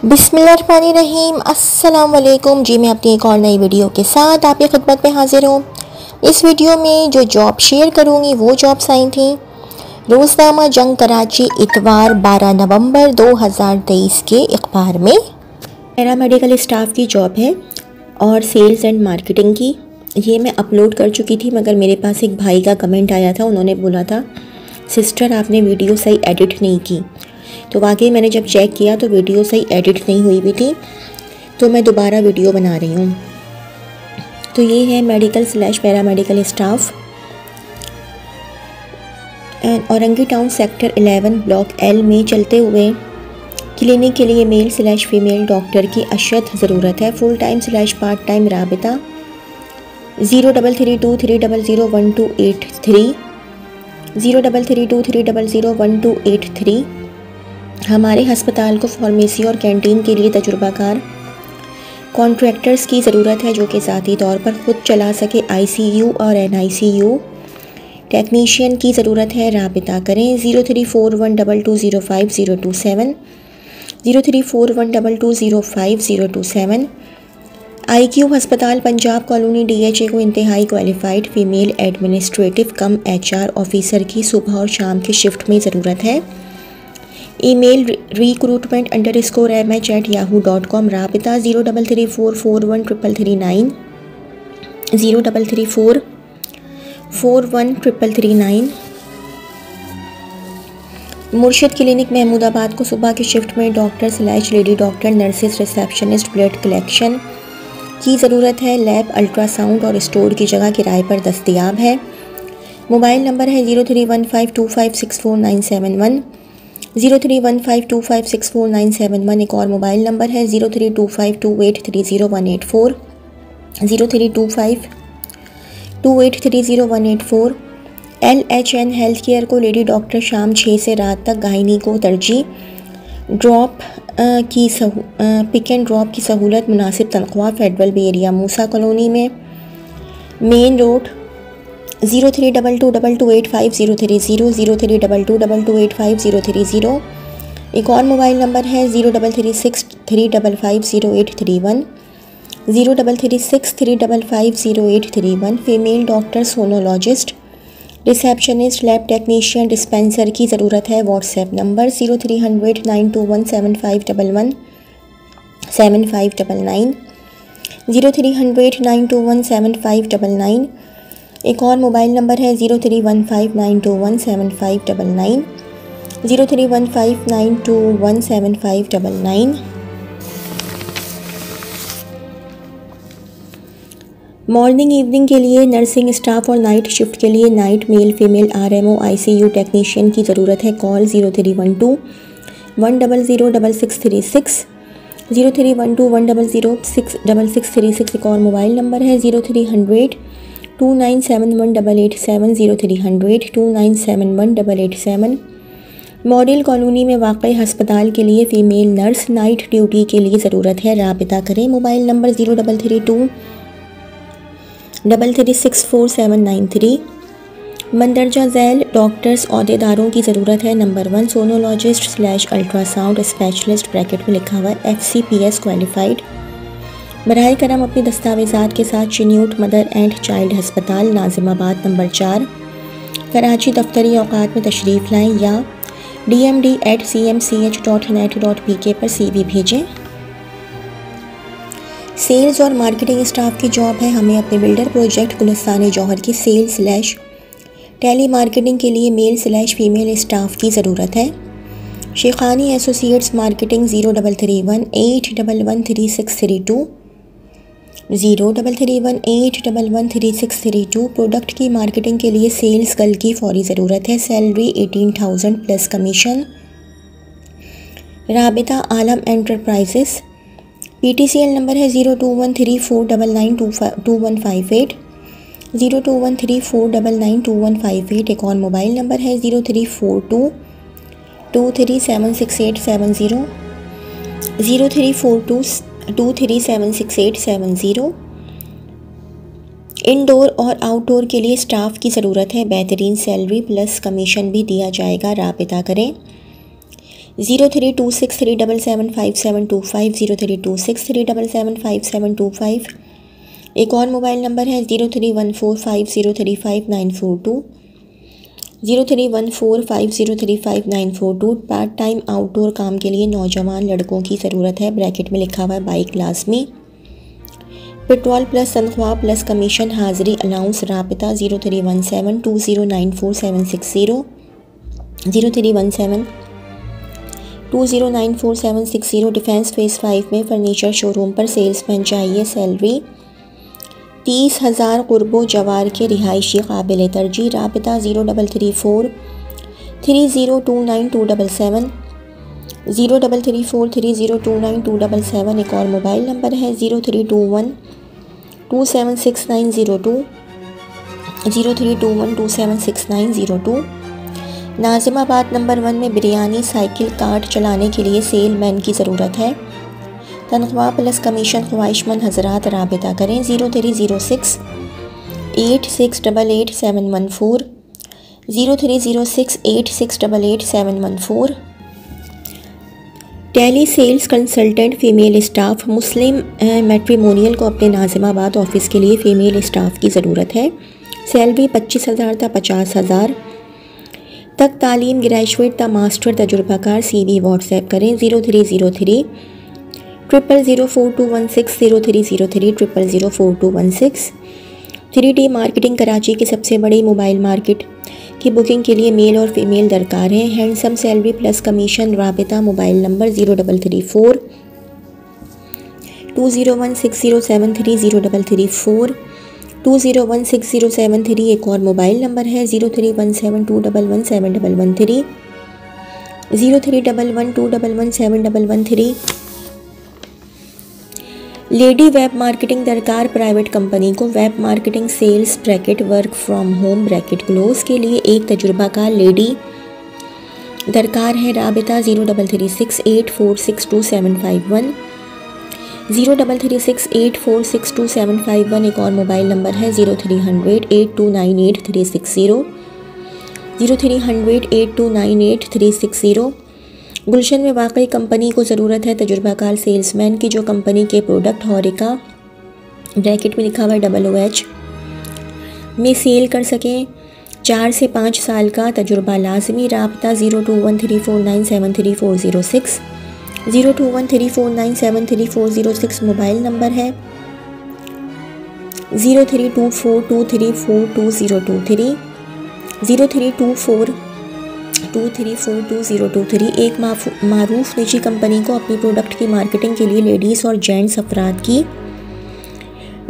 बिस्मिल्लाहिर्रहमानिर्रहीम। अस्सलाम वालेकुम जी। मैं अपनी एक और नई वीडियो के साथ आपकी खिदमत में हाजिर हूँ। इस वीडियो में जो जॉब शेयर करूँगी वो जॉब्स आई थी। रोज़नामा जंग कराची इतवार 12 नवंबर 2023 के अखबार में पैरामेडिकल स्टाफ की जॉब है और सेल्स एंड मार्केटिंग की। ये मैं अपलोड कर चुकी थी, मगर मेरे पास एक भाई का कमेंट आया था। उन्होंने बोला था सिस्टर आपने वीडियो सही एडिट नहीं की। तो वाकई मैंने जब चेक किया तो वीडियो सही एडिट नहीं हुई भी थी, तो मैं दोबारा वीडियो बना रही हूँ। तो ये है medical / paramedical staff Orangi town sector 11 block L में चलते हुए क्लिनिक के लिए मेल / फीमेल डॉक्टर की अशद ज़रूरत है। फुल टाइम / पार्ट टाइम राबिता 0332300123 0332300123। हमारे हस्पताल को फार्मेसी और कैंटीन के लिए तजुर्बाकार कॉन्ट्रैक्टर्स की ज़रूरत है, जो कि ज़ाती तौर पर खुद चला सके। ICU और NICU टेक्नीशियन की ज़रूरत है। राबिता करें 03412205 03412205 IQ हस्पताल पंजाब कॉलोनी DHA को इंतहाई क्वालिफाइड फ़ीमेल एडमिनिस्ट्रेटिव कम HR ऑफिसर की सुबह और शाम की शिफ्ट में ज़रूरत है। Email recruitment_mh@yahoo.com। राबिता 0334413339 0334413339। मुर्शिद क्लिनिक महमूदाबाद को सुबह की शिफ्ट में doctor / lady doctor, nurses, receptionist, blood collection की ज़रूरत है। लैब, अल्ट्रासाउंड और स्टोर की जगह किराए पर दस्तयाब है। मोबाइल नंबर है 0315256491 0315256491। एक और मोबाइल नंबर है 03252830 03252830 LHN हेल्थ केयर को लेडी डॉक्टर शाम 6 से रात तक, गायनी को तरजीह। पिक एंड ड्रॉप की सहूलत, मुनासिब तनख्वाह। फेडरल बे एरिया मूसा कॉलोनी में, मेन रोड 0322228530 0322228530। एक और मोबाइल नंबर है 03363550 03363550। Female doctor, sonologist, receptionist, lab technician, dispenser की ज़रूरत है। WhatsApp number 030092175511 7599 030092175599। एक और मोबाइल नंबर है 031592175599 031592175599। मॉर्निंग इवनिंग के लिए नर्सिंग स्टाफ और नाइट शिफ्ट के लिए night male female RMO ICU technician की ज़रूरत है। कॉल 0312-100-6636 0312-100-6636। एक और मोबाइल नंबर है 0300-2971-887 0300-2971-887। मॉडल कॉलोनी में वाक़ई हस्पताल के लिए फ़ीमेल नर्स नाइट ड्यूटी के लिए ज़रूरत है। राबिता करें। Mobile number 0332-336793। मंदरजा झैल डॉक्टर्स अहदेदारों की ज़रूरत है। Number 1 sonologist / ultrasound specialist bracket में लिखा हुआ है FCPS क्वालिफाइड। बराए करम अपने दस्तावेज़ात के साथ चिन्यूट मदर एंड चाइल्ड हस्पताल नाजिमाबाद नंबर 4 कराची दफ्तरी औकात में तशरीफ़ लाएँ या dmd@cmch.net.pk पर CV भेजें। सेल्स और मार्केटिंग स्टाफ की जॉब है। हमें अपने बिल्डर प्रोजेक्ट गुलिस्तान जौहर की सेल्स / टेली मार्केटिंग के लिए मेल / फीमेल स्टाफ की ज़रूरत है। Shekhani associates marketing 0331811362 0331811362। प्रोडक्ट की मार्केटिंग के लिए सेल्स गर्ल की फौरी ज़रूरत है। Salary 18,000 plus commission. राबिता आलम एंटरप्राइजेस। PTCL नंबर है 021349922158 0213499158। एक और मोबाइल नंबर है 0342237687 0342237687। इनडोर और आउटडोर के लिए स्टाफ की ज़रूरत है। बेहतरीन सैलरी प्लस कमीशन भी दिया जाएगा। राबिता करें 032637752725, 032637752725। एक और मोबाइल नंबर है 0314503594 0314503594। पार्ट टाइम आउटडोर काम के लिए नौजवान लड़कों की ज़रूरत है। ब्रैकेट में लिखा हुआ है बाई क्लास में। पेट्रोल प्लस तनख्वाह प्लस कमीशन, हाज़िरी अलाउंस। राबिता 031720947760, 031720947760। डिफेंस फेज़ 5 में फ़र्नीचर शोरूम पर सेल्समैन चाहिए। सैलरी 30,000। कुर्बो जवार के रिहायशी काबिल तरजीह। राबिता 0334302927, 0334302927। एक और मोबाइल नंबर है 0321276902, 0321276902। नाज़िमाबाद नंबर 1 में बिरयानी साइकिल कार्ट चलाने के लिए सेलमैन की ज़रूरत है। तनख्वाह प्लस कमीशन। ख्वाहिशमंद हज़रात राबिता करें 030686888714, 030686888714। Tele sales consultant female staff. Muslim matrimonial को अपने नाज़िमाबाद ऑफिस के लिए फ़ीमेल स्टाफ की ज़रूरत है। सैलरी 25,000 था 50,000 तक। तालीम ग्रेजुएट था मास्टर तजुर्बाकार। CV व्हाट्सएप करें 0303004216, 0303004216। 3D मार्केटिंग कराची की सबसे बड़ी मोबाइल मार्केट की बुकिंग के लिए मेल और फीमेल दरकार है। Handsome salary plus commission. राबिता मोबाइल नंबर 033420160730, 033420160730। एक और मोबाइल नंबर है 031721171113, 031121171113। लेडी वेब मार्केटिंग दरकार प्राइवेट कंपनी को। Web marketing sales bracket work from home bracket close के लिए एक तजुर्बाकार लेडी दरकार है। राबिता 0336846271, 0336846271। एक और मोबाइल नंबर है 0300829830, 0300829830। गुलशन में वाकई कंपनी को ज़रूरत है तजुर्बाकार सेल्समैन की जो कंपनी के प्रोडक्ट हॉरिका ब्रैकेट में लिखा हुआ है OOH में सेल कर सकें। 4 से 5 साल का तजुर्बा लाजमी। राब्ता 021349734006, 021349734006। मोबाइल नंबर है 032423422023, 032423422023। एक मारूफ निजी कंपनी को अपनी प्रोडक्ट की मार्केटिंग के लिए लेडीज़ और जेंट्स अफराद की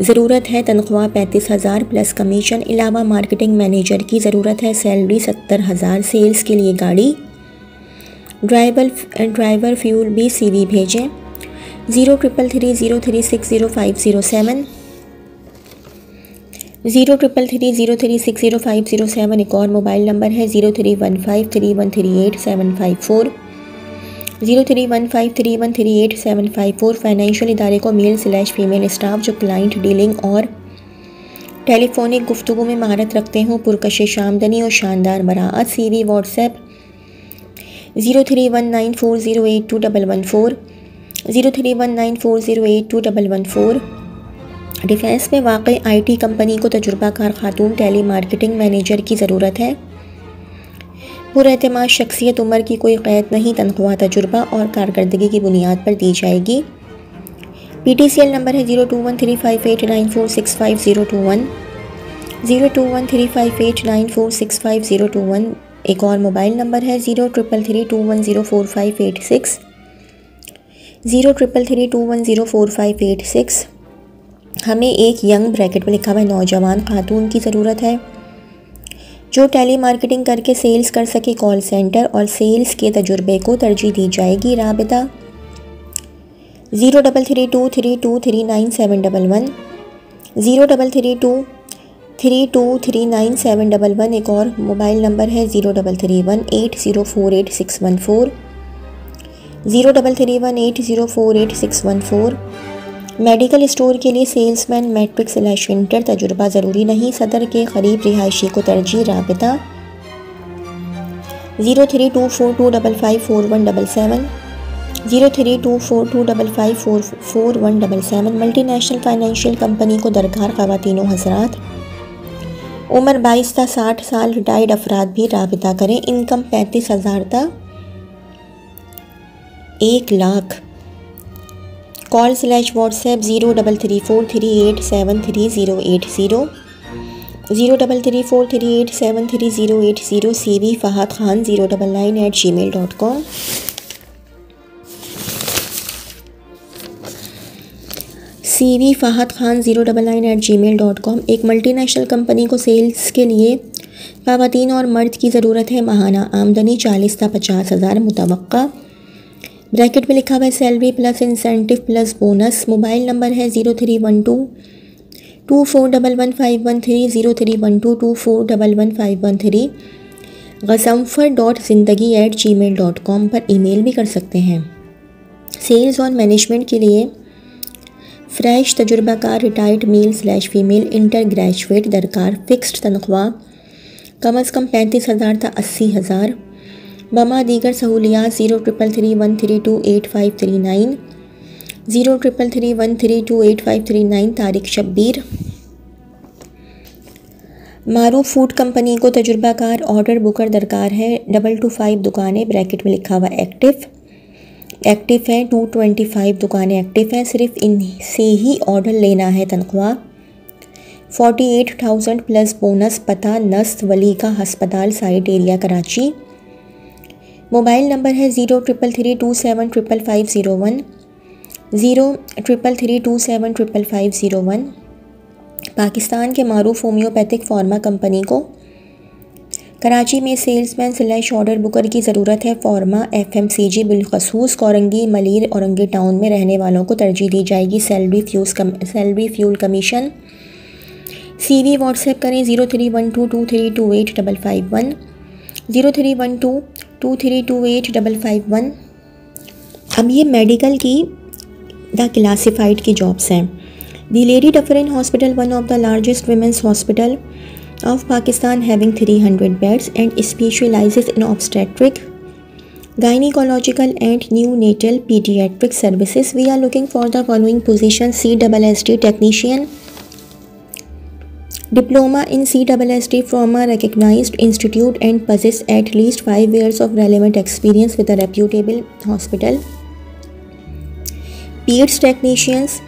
ज़रूरत है। तनख्वाह 35,000 प्लस कमीशन। अलावा मार्केटिंग मैनेजर की ज़रूरत है। सैलरी 70,000। सेल्स के लिए गाड़ी, ड्राइवर फ्यूल भी। CV भेजें 033303600507, 033303600507। एक और मोबाइल नंबर है 03153138754, 03153138754। फाइनेंशियल इदारे को मेल/फीमेल स्टाफ जो क्लाइंट डीलिंग और टेलीफोनिक गुफ्तगू में महारत रखते हों, पुरकशिश आमदनी और शानदार बराअत। CV WhatsApp 031940821114, 031940821114। डिफेंस में वाक़ई IT कंपनी को तजुर्बाकार खातून टेली मार्केटिंग मैनेजर की ज़रूरत है। पुरएतमाद शख्सियत, उम्र की कोई क़ैद नहीं। तनख्वाह तजुर्बा और कारकर्दगी की बुनियाद पर दी जाएगी। PTCL नंबर है 0213589465, 0213589465। एक और मोबाइल नंबर है 033321045860, 033321045860। हमें एक यंग ब्रैकेट में लिखा हुआ नौजवान खातून की ज़रूरत है जो टेली मार्केटिंग करके सेल्स कर सके। कॉल सेंटर और सेल्स के तजुर्बे को तरजीह दी जाएगी। राबिता 0332323971, 0332323971। एक और मोबाइल नंबर है 033180486114, 033180486114। मेडिकल स्टोर के लिए सेल्समैन मैट्रिक/इंटर तजुर्बा ज़रूरी नहीं। सदर के करीब रिहायशी को तरजीह। राबिता 0324254177, 0324254177। मल्टीनेशनल फाइनेंशियल कंपनी को दरकार ख़वातीनो हज़रात। उम्र 22 था 60 साल, रिटायर्ड अफराद भी राबिता करें। इनकम 35,000 था 1 lakh. कॉल/व्हाट्सएप 0334387380, 0334387380। CV Fahd Khan 099@gmail.com। CV Fahd Khan 099@gmail.com। एक मल्टीनेशनल कंपनी को सेल्स के लिए ख़वातीन और मर्द की ज़रूरत है। माहाना आमदनी 40 था 50,000 मुतवक्का। ब्रैकेट में लिखा हुआ है salary plus incentive plus bonus. Mobile number है 031224115113, 031224115113। gazamfar.zindagi@gmail.com पर ईमेल भी कर सकते हैं। सेल्स और मैनेजमेंट के लिए फ्रेश तजुर्बाकार रिटायर्ड मेल/फीमेल इंटर ग्रेजुएट दरकार। फिक्स्ड तनख्वाह कम अज़ कम 35,000 था 80,000। बमा दीगर सहूलियात 033313285539, 033313285539। तारिक शब्बीर। मारूफ फूड कंपनी को तजुर्बाकार ऑर्डर बुकर दरकार है। 225 दुकानें ब्रैकेट में लिखा हुआ एक्टिव हैं। 225 दुकानें एक्टिव हैं। सिर्फ इनसे ही ऑर्डर लेना है। तनख्वाह 48,000 प्लस बोनस। पता नस्त वली का हस्पताल site area Karachi. Mobile number है 0333275501, 0333275501। पाकिस्तान के मारूफ होम्योपैथिक फार्मा कंपनी को कराची में सेल्समैन/ऑर्डर बुकर की ज़रूरत है। फार्मा FMCG बिलखसूस कोरंगी, मलीर, औरंगी टाउन में रहने वालों को तरजीह दी जाएगी। Salary fuel commission. CV WhatsApp करें 0312232855, 0312232855। अब ये मेडिकल की द क्लासिफाइड की जॉब्स हैं। The Lady Dufferin Hospital, one of the largest women's hospital of Pakistan, having 300 beds and specializes in obstetric, gynecological and neonatal pediatric services. We are looking for the following positions: CSSD technician, diploma in CSSD from a recognized institute and possess at least 5 years of relevant experience with a reputable hospital. Peds technicians,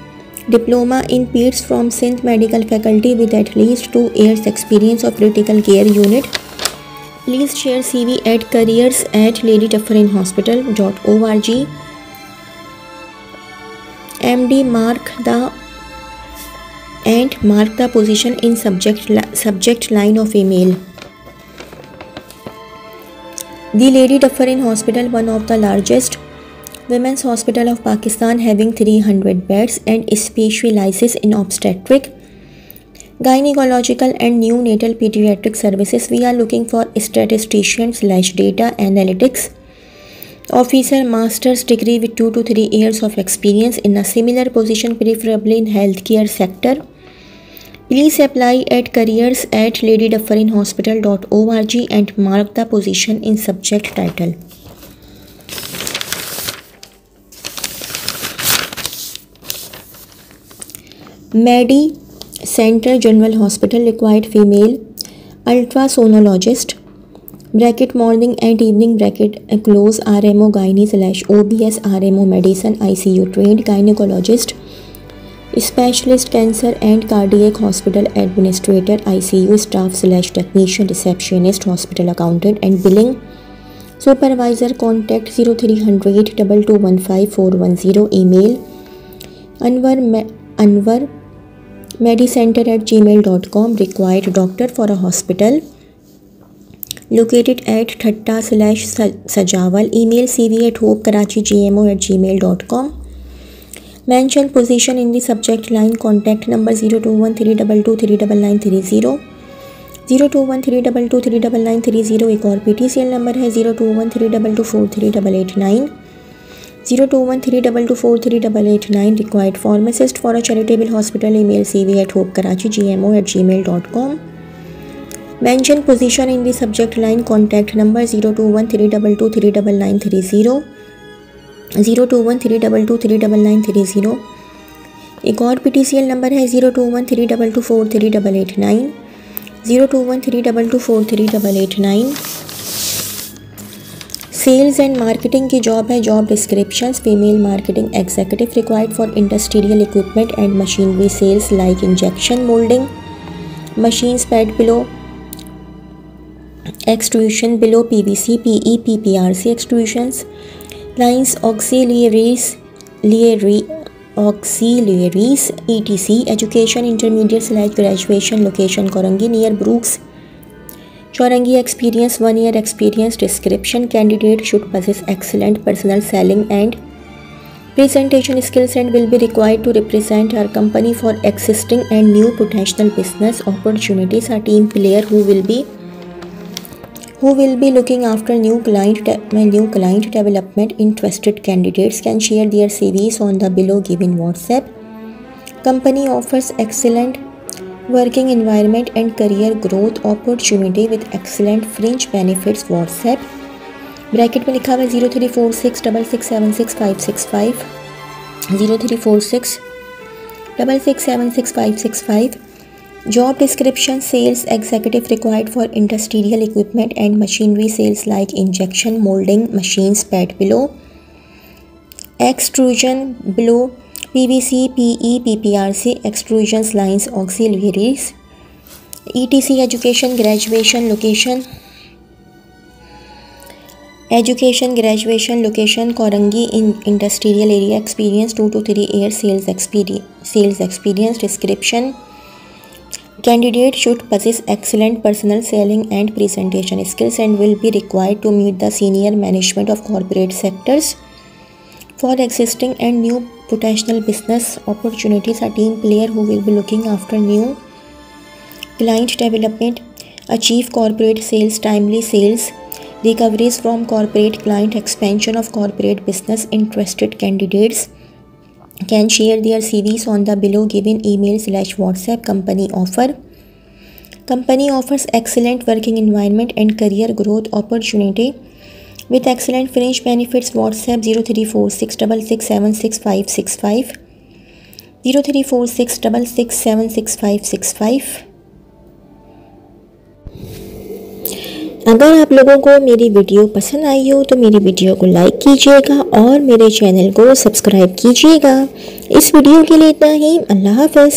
diploma in Peds from Sindh Medical Faculty with at least 2 years experience of critical care unit. Please share CV at careers@ladydufferin-hospital.org. MD mark the position in subject line of email. The Lady Dufferin Hospital, one of the largest Women's Hospital of Pakistan, having 300 beds and specializes in obstetric, gynecological and neonatal pediatric services. We are looking for statistician/data analytics officer, master's degree with 2 to 3 years of experience in a similar position, preferably in healthcare sector. Please apply at careers@ladydufferin-hospital.org and mark the position in subject title. Medi Center General Hospital required female ultrasonologist bracket morning and evening bracket close RMO gynae/OBS RMO medicine ICU trained gynecologist specialist cancer and cardiac hospital administrator ICU staff/technician receptionist hospital accountant and billing supervisor. Contact 0300 2215 email Anwar medicenter@gmail.com. Required doctor for a hospital located at Thatta/Sajawal. Email cv@hopekarachi.gmo@gmail.com. Mention position in the subject line. Contact number 0213223930, 0213223930। एक और PTCL number है 021322438889, 021322438889। Required pharmacist for a charitable hospital. Email cv@hopekarachi.gmo@gmail.com. Mention position in the subject line. Contact number 0213223930, 0213223930। एक और PTCL number है 021322438889, 021322438889। Sales and marketing की job है। Job descriptions: female marketing executive required for industrial equipment and machinery sales like injection moulding machines, pad below, extrusion below, PVC, PE, PPRC extrusions, lines, auxiliaries, etc. Education: intermediate/graduation. Location: Korangi near Brooks, Chorangi. Experience: 1 year experience. Description: candidate should possess excellent personal selling and presentation skills and will be required to represent our company for existing and new potential business opportunities. A team player who will be looking after new client development. Interested candidates can share their CVs on the below given WhatsApp. Company offers excellent working environment and career growth opportunity with excellent fringe benefits. WhatsApp bracket में लिखा हुआ है 034666766565, 034666766565। Job description: sales executive required for industrial equipment and machinery sales like injection molding machines, pad below, extrusion below, PVC, PE, PPRC extrusions, lines, auxiliaries, etc. Education: graduation. Location: Korangi in industrial area. Experience: 2 to 3 years sales experience. Description: candidate should possess excellent personal selling and presentation skills and will be required to meet the senior management of corporate sectors for existing and new potential business opportunities. A team player who will be looking after new client development, achieve corporate sales, timely sales recoveries from corporate client, expansion of corporate business. Interested candidates can share their CVs on the below given email/WhatsApp. Company offers excellent working environment and career growth opportunity with excellent fringe benefits. WhatsApp 034666766565, 034666766565। अगर आप लोगों को मेरी video पसंद आई हो तो मेरी video को लाइक कीजिएगा और मेरे चैनल को सब्सक्राइब कीजिएगा। इस वीडियो के लिए इतना ही। अल्लाह हाफ़िज़।